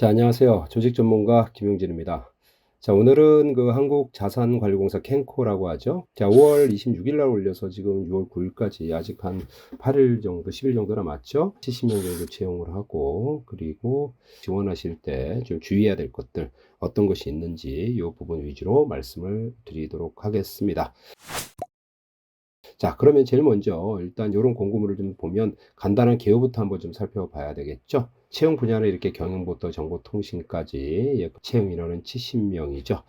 자, 안녕하세요. 조직 전문가 김용진입니다. 자, 오늘은 그 한국자산관리공사 캔코라고 하죠. 자, 5월 26일 날 올려서 지금 6월 9일까지 아직 한 8일 정도, 10일 정도 남았죠. 70명 정도 채용을 하고, 그리고 지원하실 때 좀 주의해야 될 것들, 어떤 것이 있는지 이 부분 위주로 말씀을 드리도록 하겠습니다. 자, 그러면 제일 먼저 일단 이런 공고문을 좀 보면 간단한 개요부터 한번 좀 살펴봐야 되겠죠. 채용 분야는 이렇게 경영부터 정보통신까지 채용 인원은 70명이죠.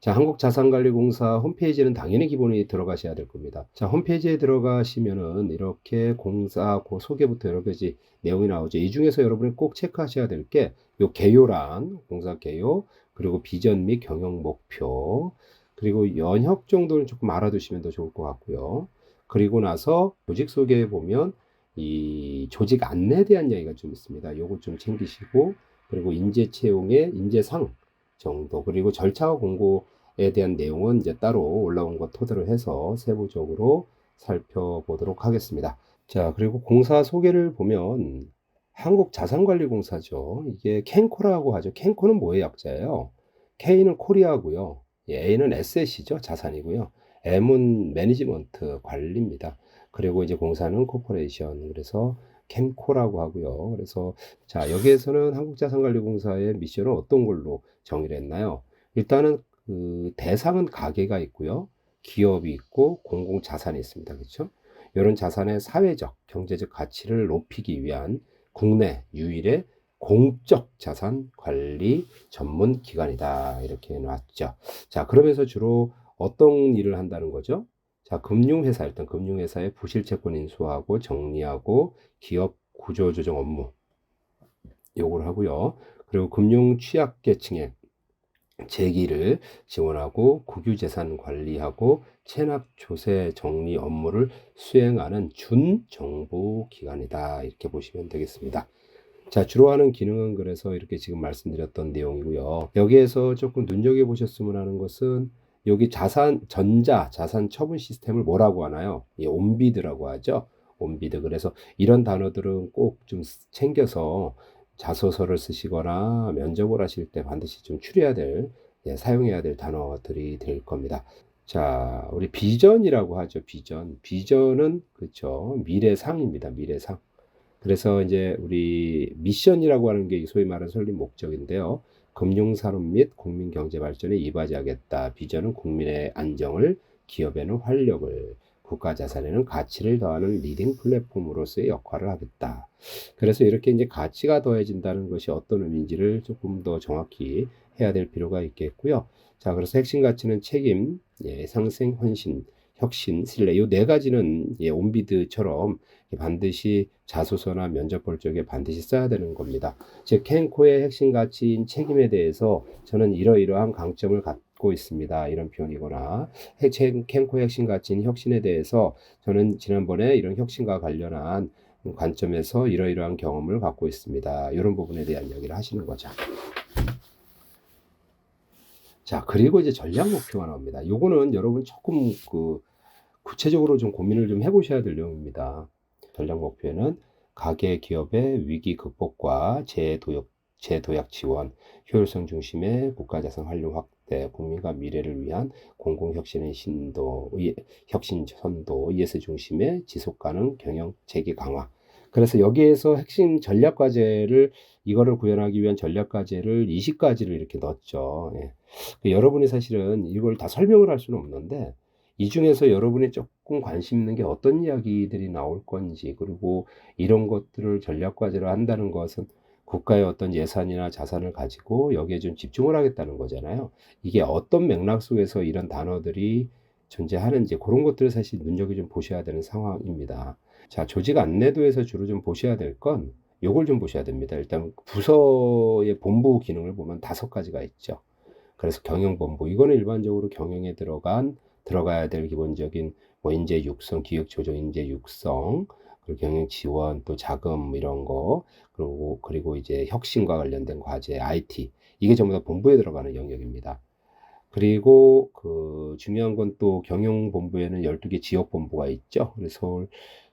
자, 한국자산관리공사 홈페이지는 당연히 기본이 들어가셔야 될 겁니다. 자, 홈페이지에 들어가시면은 이렇게 공사 그 소개부터 여러 가지 내용이 나오죠. 이 중에서 여러분이 꼭 체크하셔야 될 게 요 개요란, 공사 개요, 그리고 비전 및 경영 목표, 그리고 연혁 정도는 조금 알아두시면 더 좋을 것 같고요. 그리고 나서 조직 소개에 보면 이 조직 안내에 대한 이야기가 좀 있습니다. 요거 좀 챙기시고, 그리고 인재 채용의 인재상 정도, 그리고 절차와 공고에 대한 내용은 이제 따로 올라온 것 토대로 해서 세부적으로 살펴보도록 하겠습니다. 자, 그리고 공사 소개를 보면 한국자산관리공사죠. 이게 캔코라고 하죠. 캔코는 뭐의 약자예요? K는 코리아고요. A는 에셋이죠. 자산이고요. M은 매니지먼트 관리입니다. 그리고 이제 공사는 코퍼레이션. 그래서 캔코라고 하고요. 그래서 자, 여기에서는 한국자산관리공사의 미션은 어떤 걸로 정의를 했나요? 일단은 그 대상은 가계가 있고요. 기업이 있고 공공자산이 있습니다. 그렇죠? 이런 자산의 사회적, 경제적 가치를 높이기 위한 국내 유일의 공적 자산 관리 전문 기관이다. 이렇게 놨죠. 자, 그러면서 주로 어떤 일을 한다는 거죠? 자, 금융회사, 일단 금융회사의 부실채권 인수하고 정리하고 기업 구조조정 업무 요구를 하고요. 그리고 금융 취약계층의 재기를 지원하고 국유재산 관리하고 체납 조세 정리 업무를 수행하는 준정부기관이다. 이렇게 보시면 되겠습니다. 자, 주로 하는 기능은 그래서 이렇게 지금 말씀드렸던 내용이고요. 여기에서 조금 눈여겨보셨으면 하는 것은 여기 자산 처분 시스템을 뭐라고 하나요? 예, 온비드라고 하죠. 온비드. 그래서 이런 단어들은 꼭 좀 챙겨서 자소서를 쓰시거나 면접을 하실 때 반드시 좀 추려야 될, 예, 사용해야 될 단어들이 될 겁니다. 자, 우리 비전이라고 하죠. 비전. 비전은 그렇죠. 미래상입니다. 미래상. 그래서 이제 우리 미션이라고 하는 게 소위 말하는 설립 목적인데요. 금융산업 및 국민 경제 발전에 이바지하겠다. 비전은 국민의 안정을, 기업에는 활력을, 국가 자산에는 가치를 더하는 리딩 플랫폼으로서의 역할을 하겠다. 그래서 이렇게 이제 가치가 더해진다는 것이 어떤 의미인지를 조금 더 정확히 해야 될 필요가 있겠고요. 자, 그래서 핵심 가치는 책임, 예, 상생, 헌신, 혁신, 신뢰. 이 네 가지는 예, 온비드처럼 반드시 자소서나 면접 볼 적에 반드시 써야 되는 겁니다. 즉 캔코의 핵심 가치인 책임에 대해서 저는 이러이러한 강점을 갖고 있습니다. 이런 표현이거나 캔코의 핵심 가치인 혁신에 대해서 저는 지난번에 이런 혁신과 관련한 관점에서 이러이러한 경험을 갖고 있습니다. 이런 부분에 대한 이야기를 하시는 거죠. 자, 그리고 이제 전략 목표가 나옵니다. 요거는 여러분 조금 구체적으로 좀 고민을 좀 해보셔야 될 내용입니다. 전략 목표에는 가계 기업의 위기 극복과 재도약 지원, 효율성 중심의 국가자산 활용 확대, 국민과 미래를 위한 공공혁신의 혁신 선도, ES 중심의 지속가능 경영 체계 강화. 그래서 여기에서 핵심 전략 과제를 이거를 구현하기 위한 전략 과제를 20가지를 이렇게 넣었죠. 예. 여러분이 사실은 이걸 다 설명을 할 수는 없는데 이 중에서 여러분이 조금 관심 있는 게 어떤 이야기들이 나올 건지, 그리고 이런 것들을 전략 과제로 한다는 것은 국가의 어떤 예산이나 자산을 가지고 여기에 좀 집중을 하겠다는 거잖아요. 이게 어떤 맥락 속에서 이런 단어들이 존재하는지 그런 것들을 사실 눈여겨 좀 보셔야 되는 상황입니다. 자, 조직 안내도에서 주로 좀 보셔야 될 건 요걸 좀 보셔야 됩니다. 일단 부서의 본부 기능을 보면 5가지가 있죠. 그래서 경영본부, 이거는 일반적으로 경영에 들어가야 될 기본적인 뭐 인재 육성, 기획 조정 인재 육성, 그리고 경영 지원, 또 자금 뭐 이런 거, 그리고 이제 혁신과 관련된 과제, IT, 이게 전부 다 본부에 들어가는 영역입니다. 그리고 그 중요한 건 또 경영본부에는 12개 지역본부가 있죠. 그래서 서울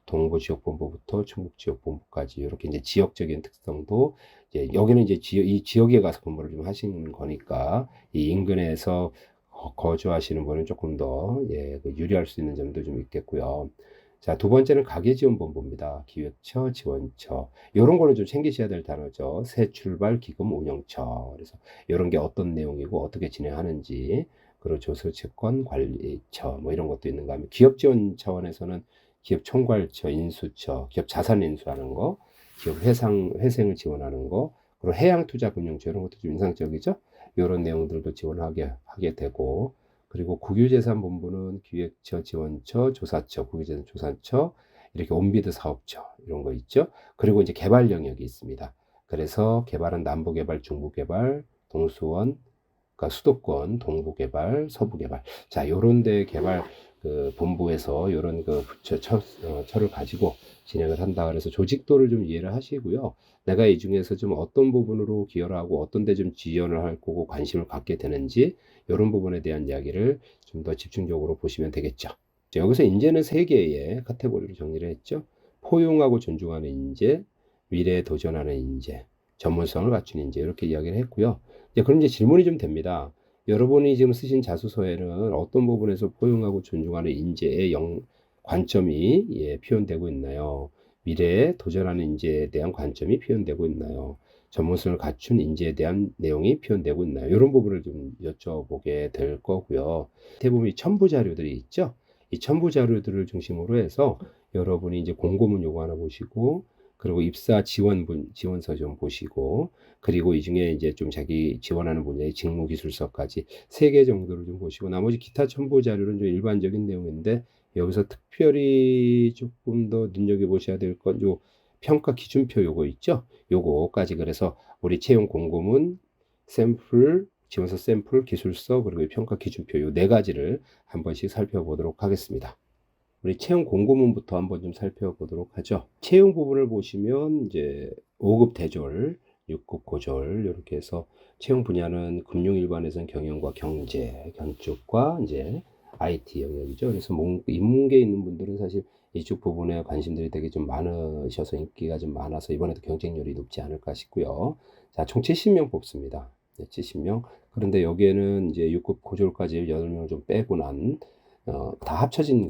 동부지역본부부터 충북지역본부까지 이렇게 이제 지역적인 특성도 이제 여기는 이제 이 지역에 가서 근무를 좀 하시는 거니까 이 인근에서 거주하시는 분은 조금 더 그 유리할 수 있는 점도 좀 있겠고요. 자, 두 번째는 가계지원본부입니다. 기획처, 지원처. 이런 거는 좀 챙기셔야 될 단어죠. 새 출발 기금 운영처. 그래서 이런 게 어떤 내용이고 어떻게 진행하는지, 그리고 조서채권 관리처, 뭐 이런 것도 있는가 하면, 기업 지원 차원에서는 기업 총괄처, 인수처, 기업 자산 인수하는 거, 기업 회생을 지원하는 거, 그리고 해양투자금융처 이런 것도 좀 인상적이죠. 이런 내용들도 하게 되고, 그리고 국유재산본부는 기획처, 지원처, 조사처, 국유재산 조사처, 이렇게 온비드 사업처 이런 거 있죠. 그리고 이제 개발 영역이 있습니다. 그래서 개발은 남부개발, 중부개발, 동수원, 그러니까 수도권, 동부개발, 서부개발. 자, 요런 데 개발 그 본부에서 요런 그 처를 가지고 진행을 한다. 그래서 조직도를 좀 이해를 하시고요. 내가 이 중에서 좀 어떤 부분으로 기여를 하고 어떤 데 좀 지원을 할 거고 관심을 갖게 되는지 이런 부분에 대한 이야기를 좀 더 집중적으로 보시면 되겠죠. 자, 여기서 인재는 세 개의 카테고리로 정리를 했죠. 포용하고 존중하는 인재, 미래에 도전하는 인재, 전문성을 갖춘 인재 이렇게 이야기를 했고요. 그럼 이제 질문이 좀 됩니다. 여러분이 지금 쓰신 자소서에는 어떤 부분에서 포용하고 존중하는 인재의 관점이 표현되고 있나요? 미래에 도전하는 인재에 대한 관점이 표현되고 있나요? 전문성을 갖춘 인재에 대한 내용이 표현되고 있나요? 이런 부분을 좀 여쭤보게 될 거고요. 대부분 이 첨부 자료들이 있죠. 이 첨부 자료들을 중심으로 해서 여러분이 이제 공고문 요거 하나 보시고, 그리고 입사 지원서 좀 보시고, 그리고 이 중에 이제 좀 자기 지원하는 분야의 직무기술서까지 3개 정도를 좀 보시고, 나머지 기타 첨부 자료는 좀 일반적인 내용인데, 여기서 특별히 조금 더 눈여겨보셔야 될 건 요 평가 기준표 요거 있죠? 요거까지. 그래서 우리 채용 공고문, 샘플, 지원서 샘플, 기술서, 그리고 평가 기준표 요 4가지를 한 번씩 살펴보도록 하겠습니다. 우리 채용 공고문부터 한번 좀 살펴보도록 하죠. 채용 부분을 보시면 이제 5급 대졸, 6급 고졸 이렇게 해서 채용 분야는 금융 일반에서는 경영과 경제, 건축과 이제 IT 영역이죠. 그래서 인문계에 있는 분들은 사실 이쪽 부분에 관심들이 되게 좀 많으셔서 인기가 좀 많아서 이번에도 경쟁률이 높지 않을까 싶고요. 자, 총 70명 뽑습니다. 70명. 그런데 여기에는 이제 6급 고졸까지 8명을 좀 빼고 다 합쳐진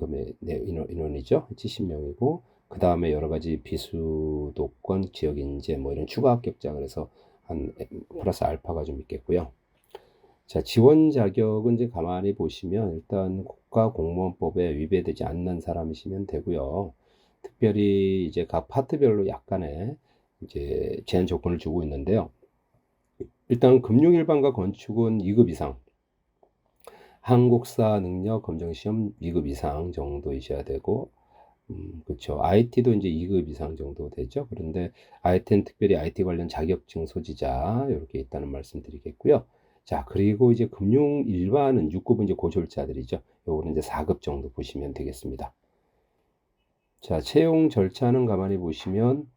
인원이죠. 70명이고, 그 다음에 여러 가지 비수도권, 지역 인재, 뭐 이런 추가 합격자, 그래서 한 플러스 알파가 좀 있겠고요. 자, 지원 자격은 이제 가만히 보시면 일단 국가공무원법에 위배되지 않는 사람이시면 되고요. 특별히 이제 각 파트별로 약간의 이제 제한 조건을 주고 있는데요. 일단 금융일반과 건축은 2급 이상, 한국사 능력 검정시험 2급 이상 정도이셔야 되고, 그렇죠. IT도 이제 2급 이상 정도 되죠. 그런데 IT는 특별히 IT 관련 자격증 소지자 이렇게 있다는 말씀 드리겠고요. 자, 그리고 이제 금융 일반은 6급은 이제 고졸자들이죠. 요거는 이제 4급 정도 보시면 되겠습니다. 자, 채용 절차는 가만히 보시면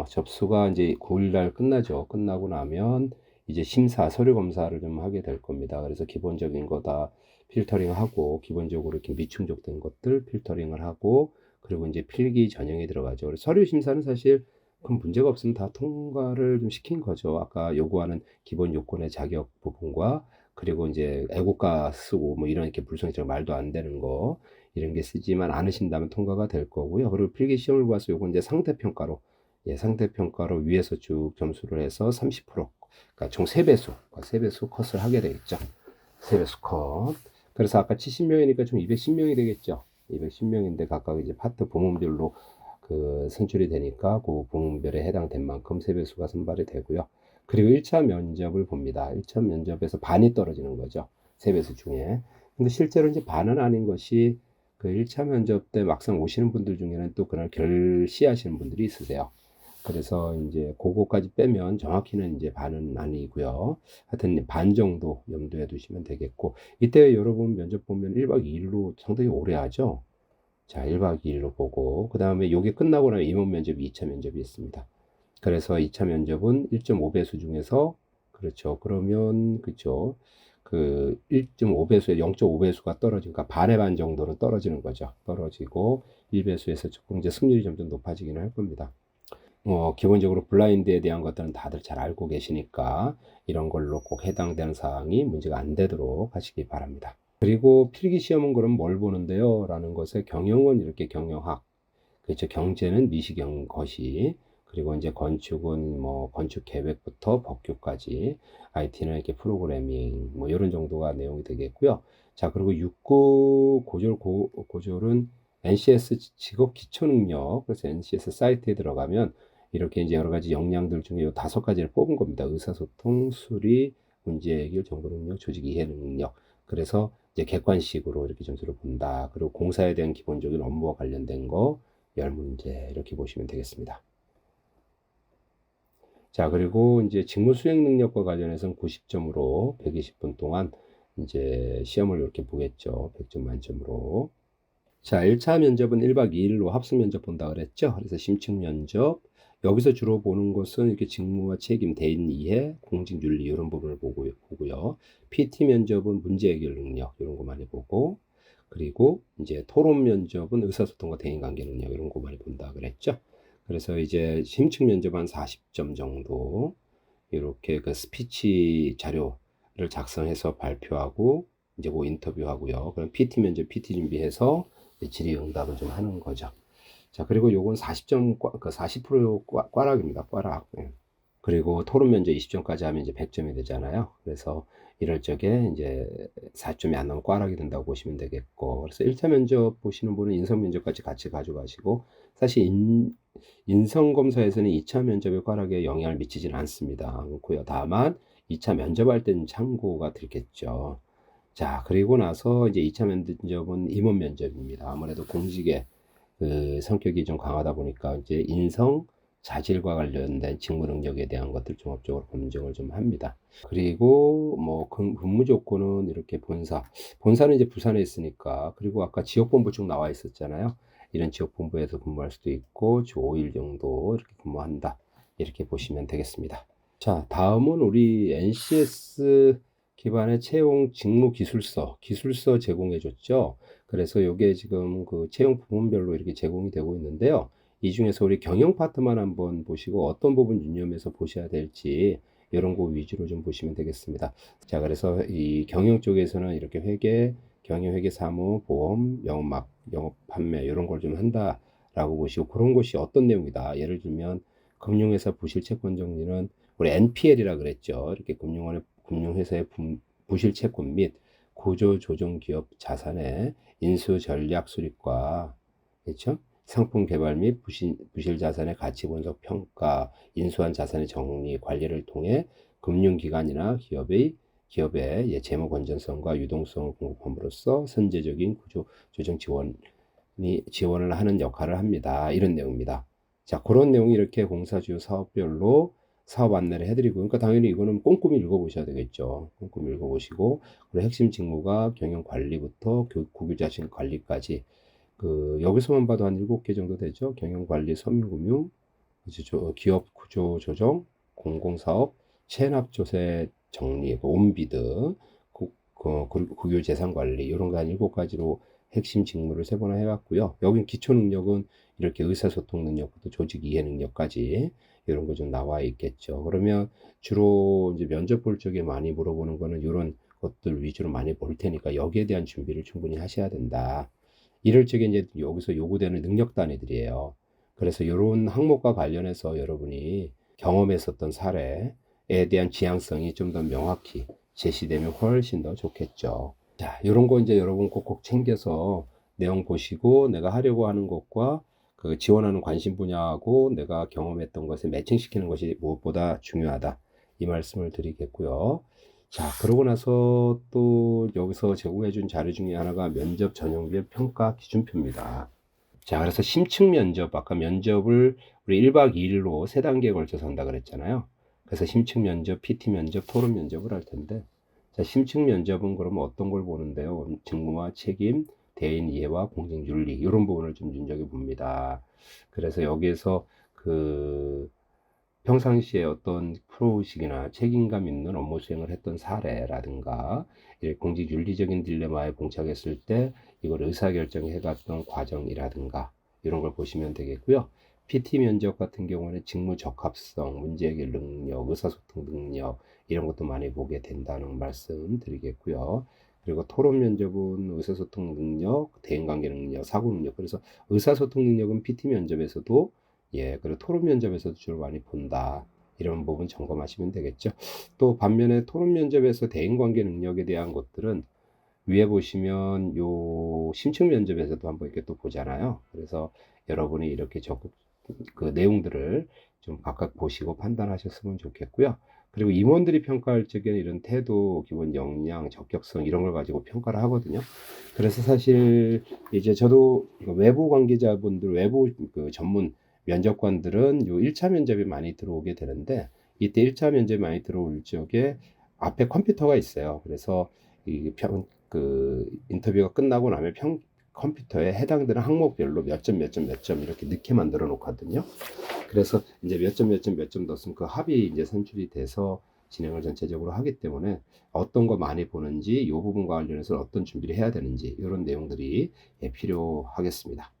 접수가 이제 9일 날 끝나죠. 끝나고 나면 이제 심사, 서류 검사를 좀 하게 될 겁니다. 그래서 기본적인 거 다 필터링하고, 기본적으로 이렇게 미충족된 것들 필터링을 하고, 그리고 이제 필기 전형이 들어가죠. 그래서 서류 심사는 사실 큰 문제가 없으면 다 통과를 좀 시킨 거죠. 아까 요구하는 기본 요건의 자격 부분과, 그리고 이제 애국가 쓰고 뭐 이런 이렇게 불성실한 말도 안 되는 거 이런 게 쓰지만 않으신다면 통과가 될 거고요. 그리고 필기 시험을 봐서 요건 이제 상대평가로, 상대평가로 위에서 쭉 점수를 해서 30%, 그러니까 총 3배수, 3배수 컷을 하게 되겠죠. 3배수 컷. 그래서 아까 70명이니까 총 210명이 되겠죠. 210명인데 각각 이제 파트 부문별로 그 선출이 되니까 그 부문별에 해당된 만큼 3배수가 선발이 되고요. 그리고 1차 면접을 봅니다. 1차 면접에서 반이 떨어지는 거죠. 3배수 중에. 근데 실제로 이제 반은 아닌 것이, 그 1차 면접 때 막상 오시는 분들 중에는 또 그날 결시하시는 분들이 있으세요. 그래서 이제 그거까지 빼면 정확히는 이제 반은 아니고요. 하여튼 반 정도 염두에 두시면 되겠고, 이때 여러분 면접 보면 1박 2일로 상당히 오래 하죠. 자, 1박 2일로 보고, 그 다음에 요게 끝나고 나면 임원 면접이 2차 면접이 있습니다. 그래서 2차 면접은 1.5배수 중에서, 그렇죠. 그러면, 그렇죠. 그 1.5배수에 0.5배수가 떨어지니까 반의 반 정도는 떨어지는 거죠. 떨어지고 1배수에서 조금 이제 승률이 점점 높아지기는 할 겁니다. 기본적으로 블라인드에 대한 것들은 다들 잘 알고 계시니까 이런 걸로 꼭 해당되는 사항이 문제가 안 되도록 하시기 바랍니다. 그리고 필기 시험은 그럼 뭘 보는데요? 라는 것에 경영은 이렇게 경영학, 그렇죠. 경제는 미시경 거시, 그리고 이제 건축은 뭐 건축 계획부터 법규까지, IT는 이렇게 프로그래밍, 뭐 이런 정도가 내용이 되겠고요. 자, 그리고 6급 고졸은 NCS 직업 기초 능력, 그래서 NCS 사이트에 들어가면 이렇게 이제 여러 가지 역량들 중에 이 5가지를 뽑은 겁니다. 의사소통, 수리, 문제 해결, 정보 능력, 조직 이해 능력. 그래서 이제 객관식으로 이렇게 점수를 본다. 그리고 공사에 대한 기본적인 업무와 관련된 거, 10문제 이렇게 보시면 되겠습니다. 자, 그리고 이제 직무 수행 능력과 관련해서는 90점으로 120분 동안 이제 시험을 이렇게 보겠죠. 100점 만점으로. 자, 1차 면접은 1박 2일로 합숙 면접 본다 그랬죠. 그래서 심층 면접. 여기서 주로 보는 것은 이렇게 직무와 책임, 대인 이해, 공직 윤리 이런 부분을 보고요. PT 면접은 문제 해결 능력 이런 거 많이 보고, 그리고 이제 토론 면접은 의사소통과 대인관계 능력 이런 거 많이 본다 그랬죠. 그래서 이제 심층 면접 한 40점 정도 이렇게 그 스피치 자료를 작성해서 발표하고 이제 그 인터뷰하고요. 그럼 PT 면접 PT 준비해서 질의응답을 좀 하는 거죠. 자, 그리고 요건 40점, 그 40% 꽈락입니다. 꽈락. 예. 그리고 토론 면접 20점까지 하면 이제 100점이 되잖아요. 그래서 이럴 적에 이제 4점이 안 나오면 꽈락이 된다고 보시면 되겠고. 그래서 1차 면접 보시는 분은 인성 면접까지 같이 가져가시고, 사실 인성 검사에서는 2차 면접의 꽈락에 영향을 미치지는 않습니다. 그렇고요. 다만 2차 면접할 때는 참고가 들겠죠. 자, 그리고 나서 이제 2차 면접은 임원 면접입니다. 아무래도 공직의 그 성격이 좀 강하다 보니까 이제 인성, 자질과 관련된 직무 능력에 대한 것들 종합적으로 검증을 좀 합니다. 그리고 뭐 근무 조건은 이렇게 본사는 이제 부산에 있으니까, 그리고 아까 지역본부 쭉 나와 있었잖아요. 이런 지역본부에서 근무할 수도 있고 주 5일 정도 이렇게 근무한다. 이렇게 보시면 되겠습니다. 자, 다음은 우리 NCS 기반의 채용 직무 기술서 제공해 줬죠. 그래서 이게 지금 그 채용 부문별로 이렇게 제공이 되고 있는데요. 이 중에서 우리 경영 파트만 한번 보시고 어떤 부분 유념해서 보셔야 될지 이런 거 위주로 좀 보시면 되겠습니다. 자, 그래서 이 경영 쪽에서는 이렇게 회계, 경영 회계 사무, 보험, 영업 판매 이런 걸 좀 한다라고 보시고, 그런 것이 어떤 내용이다. 예를 들면 금융회사 부실채권 정리는 우리 NPL이라 그랬죠. 이렇게 금융회사의 부실 채권 및 구조 조정 기업 자산의 인수 전략 수립과, 그렇죠? 상품 개발 및 부실 자산의 가치 분석 평가, 인수한 자산의 정리 관리를 통해 금융기관이나 기업의 재무 건전성과 유동성을 공급함으로써 선제적인 구조 조정 지원을 하는 역할을 합니다. 이런 내용입니다. 자, 그런 내용이 이렇게 공사주요 사업별로 사업 안내를 해드리고, 그러니까 당연히 이거는 꼼꼼히 읽어보셔야 되겠죠. 꼼꼼히 읽어보시고, 그리고 핵심 직무가 경영 관리부터 국유자신 관리까지, 그 여기서만 봐도 한 7개 정도 되죠. 경영 관리, 서민금융, 기업 구조 조정, 공공사업, 체납 조세 정리, 온비드, 국유 재산 관리 이런 거 한 7가지로 핵심 직무를 세분화 해봤고요. 여긴 기초 능력은 이렇게 의사소통 능력부터 조직 이해 능력까지 이런 거 좀 나와 있겠죠. 그러면 주로 이제 면접 볼 적에 많이 물어보는 거는 이런 것들 위주로 많이 볼 테니까 여기에 대한 준비를 충분히 하셔야 된다. 이럴 적에 이제 여기서 요구되는 능력 단위들이에요. 그래서 이런 항목과 관련해서 여러분이 경험했었던 사례에 대한 지향성이 좀 더 명확히 제시되면 훨씬 더 좋겠죠. 자, 이런 거 이제 여러분 꼭꼭 챙겨서 내용 보시고 내가 하려고 하는 것과 그 지원하는 관심 분야하고 내가 경험했던 것을 매칭시키는 것이 무엇보다 중요하다. 이 말씀을 드리겠고요. 자, 그러고 나서 또 여기서 제공해준 자료 중에 하나가 면접 전형별 평가 기준표입니다. 자, 그래서 심층 면접, 아까 면접을 우리 1박 2일로 3단계에 걸쳐서 한다 그랬잖아요. 그래서 심층 면접, PT 면접, 토론 면접을 할 텐데, 자, 심층 면접은 그러면 어떤 걸 보는데요? 직무와 책임, 대인 이해와 공직 윤리, 이런 부분을 좀 눈여겨 봅니다. 그래서 여기에서 그 평상시에 어떤 프로의식이나 책임감 있는 업무 수행을 했던 사례라든가 공직 윤리적인 딜레마에 봉착했을 때 이걸 의사결정해 갔던 과정이라든가 이런 걸 보시면 되겠고요. PT 면접 같은 경우는 직무 적합성, 문제 해결 능력, 의사소통 능력 이런 것도 많이 보게 된다는 말씀 드리겠고요. 그리고 토론 면접은 의사소통 능력, 대인관계 능력, 사고 능력. 그래서 의사소통 능력은 PT 면접에서도 그리고 토론 면접에서도 주로 많이 본다. 이런 부분 점검하시면 되겠죠. 또 반면에 토론 면접에서 대인관계 능력에 대한 것들은 위에 보시면 요 심층 면접에서도 한번 이렇게 또 보잖아요. 그래서 여러분이 이렇게 적극 그 내용들을 좀 각각 보시고 판단하셨으면 좋겠고요. 그리고 임원들이 평가할 적에는 이런 태도, 기본 역량, 적격성 이런 걸 가지고 평가를 하거든요. 그래서 사실 이제 저도 외부 관계자분들, 외부 그 전문 면접관들은 요 1차 면접이 많이 들어오게 되는데 이때 1차 면접이 많이 들어올 적에 앞에 컴퓨터가 있어요. 그래서 그 인터뷰가 끝나고 나면 컴퓨터에 해당되는 항목별로 몇 점, 몇 점, 몇 점 이렇게 넣게 만들어 놓거든요. 그래서 이제 몇 점, 몇 점, 몇 점 넣었으면 그 합이 이제 산출이 돼서 진행을 전체적으로 하기 때문에 어떤 거 많이 보는지 이 부분과 관련해서 어떤 준비를 해야 되는지 이런 내용들이 필요하겠습니다.